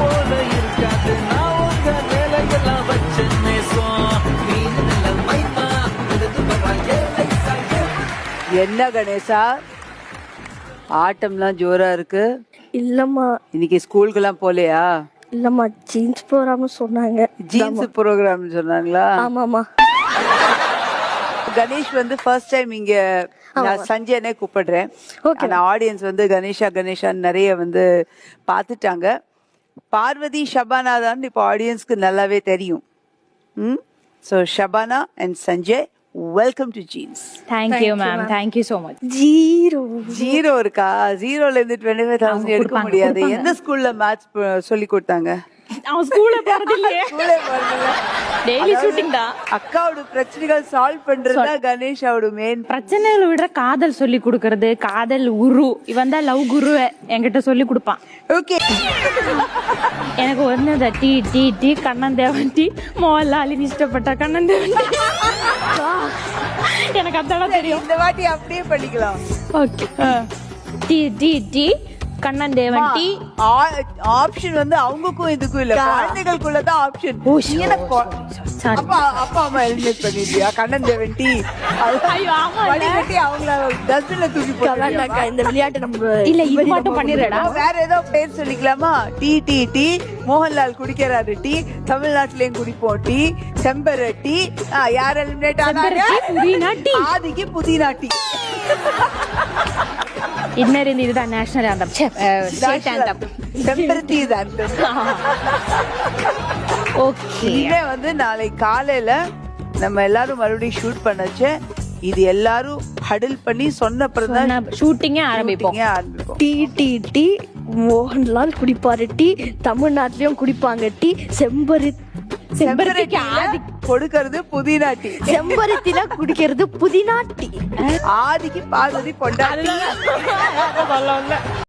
போல இருக்காது நான் உங்க வேலையெல்லாம் வச்ச நேசம் நீ நல்ல மைமா எடுத்து வராங்க என்ன கணேசா ஆட்டம்லாம் ஜோரா இருக்கு. இல்லம்மா இன்னைக்கு ஸ்கூலுக்குலாம் போலையா? இல்லம்மா ஜீன்ஸ் போறாம சொன்னாங்க. ஜீன்ஸ் ப்ரோக்ராம் சொன்னாங்களா? ஆமாமா. கணேஷ் வந்து ஃபர்ஸ்ட் டைம் இங்க நான் சஞ்சயனே கூப்பிடுறேன். ஆனா ஆடியன்ஸ் வந்து கணேஷா நிறைய வந்து பார்த்துட்டாங்க. பார்வதி ஷபானா தான் இப்போ ஆடியன்ஸ்க்கு நல்லாவே தெரியும். So Shabana and Sanjay, welcome to jeans. Thank you ma'am, thank you so much. Zero இருக்கா? ஜீரோல இருந்து 25,000 எடுக்க முடியாது. எந்த ஸ்கூல்ல மேத்ஸ் சொல்லி கொடுத்தாங்க? அவன் ஸ்கூல்ல போறது இல்லையே, டெய்லி ஷூட்டிங் தான். அக்காவோட பிரச்சனைகள் சால்வ் பண்றதா கணேஷாவோட மெயின். பிரச்சனைகளை விட காதல் சொல்லி கொடுக்கறது, காதல் குரு இவன் தான் லவ் குருவை என்கிட்ட சொல்லி கொடுப்பான். ஓகே, எனக்கு ஒன்னு டீ டீ டீ கண்ணன் தேவன் டீ மோகன்லாலின் இஷ்டப்பட்ட கண்ணன் தேவன் டீ. எனக்கு அதான் தெரியும். இந்த வாட்டி அப்படியே பண்ணிக்கலாம். Okay, tea tea tea Kannan தேவன் டீ. ஆப்ஷன் வந்து அவங்களுக்கும் இதுக்கும் இல்ல, குழந்தைகளுக்குள்ளதான் ஆப்ஷன். அப்பா அம்மா எலிமினேட் பண்ணிட்டியா? கண்ணன் தேவன் டீ வடிகட்டி அவங்கள டஸ்ட்பின்ல தூக்கி போட்டாங்க. இந்த விளையாட்டு நம்ம இல்ல இது மட்டும் பண்ணிடுறா. வேற ஏதோ பேர் சொல்லிக்கலாமா? டீ டீ டீ மோகன்லால் குடிக்கிறாரு டீ, தமிழ்நாட்டிலயும் குடிப்போம் டீ, செம்பருத்தி. யார் எலிமினேட் ஆனாங்க? புதினா டீ. ஆதிக்கு புதினா டீ. இன்னர் இதுதான் நேஷனல் ஆந்தம், ஸ்டேட் ஆந்தம். செம்பருத்தி தான். ஓகே, இனிமே வந்து நாளை காலையில நம்ம எல்லாரும் மறுபடியும் ஷூட் பண்ணச்சு. இது எல்லாரும் ஹடில் பண்ணி சொன்னப்புறம் தான் ஷூட்டிங்கே ஆரம்பிப்போம். டீ டீ டீ மோகன்லால் குடிப்பாரு டீ, தமிழ்நாட்டிலயும் குடிப்பாங்க டீ, செம்பருத்திக்கு கொடுக்கறது புதினா டீ, செம்பருத்தில குடிக்கிறது புதினா டீ, ஆதிக்கு பார்வதி பொண்டாட்டி.